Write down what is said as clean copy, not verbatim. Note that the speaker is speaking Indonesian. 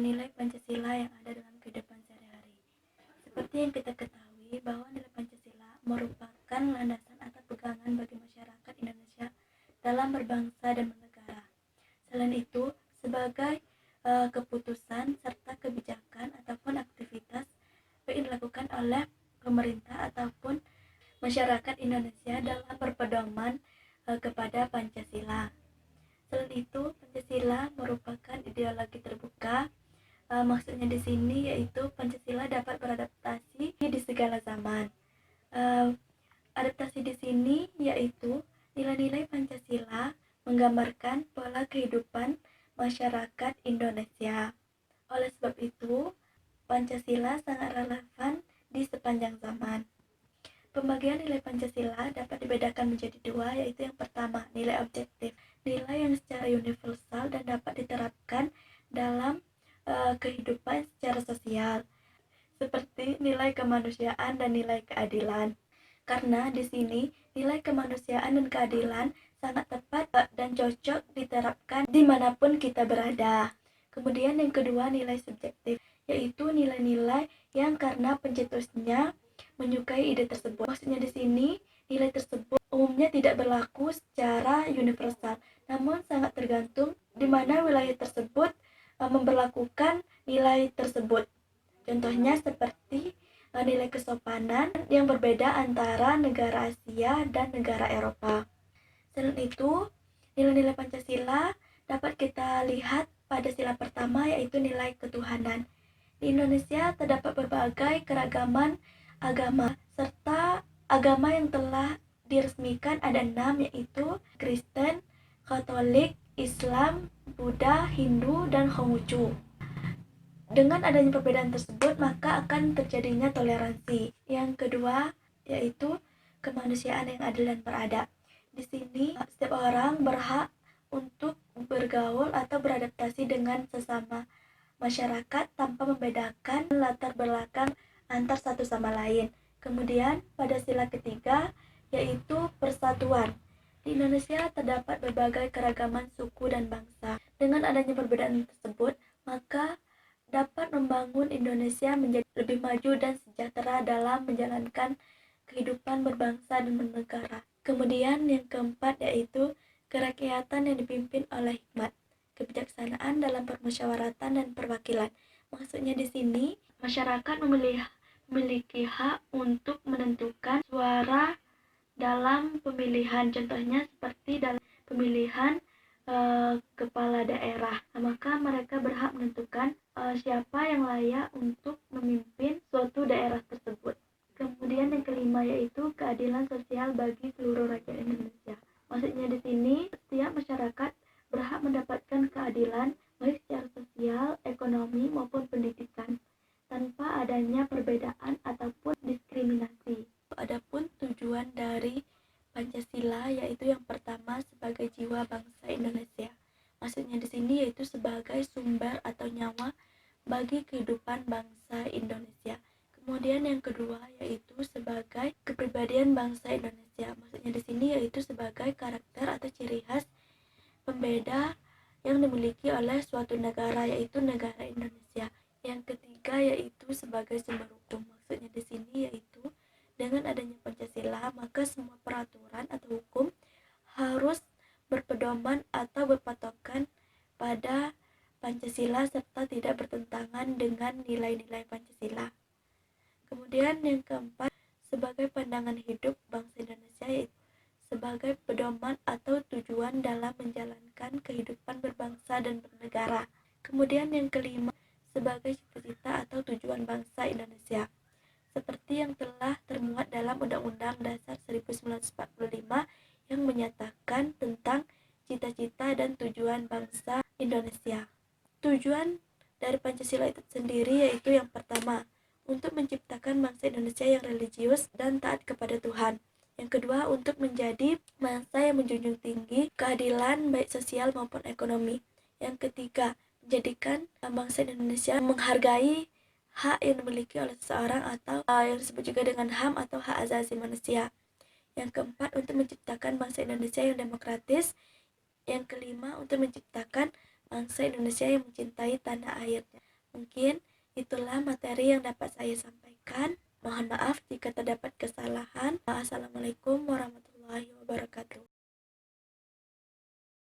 nilai-nilai Pancasila yang ada dalam kehidupan sehari-hari. Seperti yang kita ketahui bahwa nilai Pancasila merupakan landasan atau pegangan bagi masyarakat Indonesia dalam berbangsa dan bernegara. Selain itu, sebagai keputusan serta kebijakan ataupun aktivitas yang dilakukan oleh pemerintah ataupun masyarakat Indonesia dalam berpedoman kepada Pancasila. Selain itu, Pancasila merupakan ideologi terbuka. Maksudnya di sini yaitu Pancasila dapat beradaptasi di segala zaman. Adaptasi di sini yaitu nilai-nilai Pancasila menggambarkan pola kehidupan masyarakat Indonesia. Oleh sebab itu, Pancasila sangat relevan di sepanjang zaman. Pembagian nilai Pancasila dapat dibedakan menjadi dua, yaitu yang pertama, nilai objektif, nilai yang secara universal dan dapat diterapkan dalam kehidupan secara sosial, seperti nilai kemanusiaan dan nilai keadilan. Karena di sini nilai kemanusiaan dan keadilan sangat tepat dan cocok diterapkan dimanapun kita berada. Kemudian yang kedua, nilai subjektif, yaitu nilai-nilai yang karena pencetusnya menyukai ide tersebut. Maksudnya di sini nilai tersebut umumnya tidak berlaku secara universal, namun sangat tergantung di mana wilayah tersebut memberlakukan nilai tersebut. Contohnya seperti nilai kesopanan yang berbeda antara negara Asia dan negara Eropa. Selain itu, nilai-nilai Pancasila dapat kita lihat pada sila pertama, yaitu nilai ketuhanan. Di Indonesia terdapat berbagai keragaman agama, serta agama yang telah diresmikan ada 6, yaitu Kristen, Katolik, Islam, Buddha, Hindu, dan Konghucu. Dengan adanya perbedaan tersebut, maka akan terjadinya toleransi. Yang kedua, yaitu kemanusiaan yang adil dan beradab. Di sini, setiap orang berhak untuk bergaul atau beradaptasi dengan sesama masyarakat tanpa membedakan latar belakang antar satu sama lain. Kemudian pada sila ketiga yaitu persatuan. Di Indonesia terdapat berbagai keragaman suku dan bangsa. Dengan adanya perbedaan tersebut, maka dapat membangun Indonesia menjadi lebih maju dan sejahtera dalam menjalankan kehidupan berbangsa dan bernegara. Kemudian yang keempat yaitu kerakyatan yang dipimpin oleh hikmat, kebijaksanaan dalam permusyawaratan dan perwakilan. Maksudnya di sini masyarakat memiliki hak untuk menentukan suara dalam pemilihan, contohnya seperti dalam pemilihan kepala daerah. Maka mereka berhak menentukan siapa yang layak untuk memimpin suatu daerah tersebut. Kemudian yang kelima yaitu keadilan sosial bagi seluruh rakyat Indonesia. Maksudnya di sini setiap masyarakat berhak mendapatkan keadilan baik secara sosial, ekonomi maupun pendidikan tanpa adanya perbedaan ataupun diskriminasi. Adapun tujuan dari Pancasila yaitu yang pertama sebagai jiwa bangsa Indonesia. Maksudnya di sini yaitu sebagai sumber atau nyawa bagi kehidupan bangsa Indonesia. Kemudian yang kedua yaitu sebagai kepribadian bangsa Indonesia. Maksudnya di sini yaitu sebagai karakter atau ciri khas pembeda yang dimiliki oleh suatu negara, yaitu negara Indonesia. Yang ketiga yaitu sebagai sumber hukum. Maksudnya di sini yaitu dengan adanya Pancasila, maka semua peraturan atau hukum harus berpedoman atau berpatokan pada Pancasila serta tidak bertentangan dengan nilai-nilai Pancasila. Kemudian yang keempat, sebagai pandangan hidup bangsa Indonesia, yaitu sebagai pedoman atau tujuan dalam menjalankan kehidupan berbangsa dan bernegara. Kemudian yang kelima, sebagai cita-cita atau tujuan bangsa Indonesia, seperti yang telah termuat dalam Undang-Undang Dasar 1945 yang menyatakan tentang cita-cita dan tujuan bangsa Indonesia. Tujuan dari Pancasila itu sendiri yaitu yang pertama, untuk menciptakan bangsa Indonesia yang religius dan taat kepada Tuhan. Yang kedua, untuk menjadi bangsa yang menjunjung tinggi keadilan baik sosial maupun ekonomi. Yang ketiga, menjadikan bangsa Indonesia menghargai hak yang dimiliki oleh seseorang atau yang disebut juga dengan HAM atau hak asasi manusia. Yang keempat, untuk menciptakan bangsa Indonesia yang demokratis. Yang kelima, untuk menciptakan bangsa Indonesia yang mencintai tanah airnya. Mungkin itulah materi yang dapat saya sampaikan. Mohon maaf jika terdapat kesalahan. Assalamualaikum warahmatullahi wabarakatuh.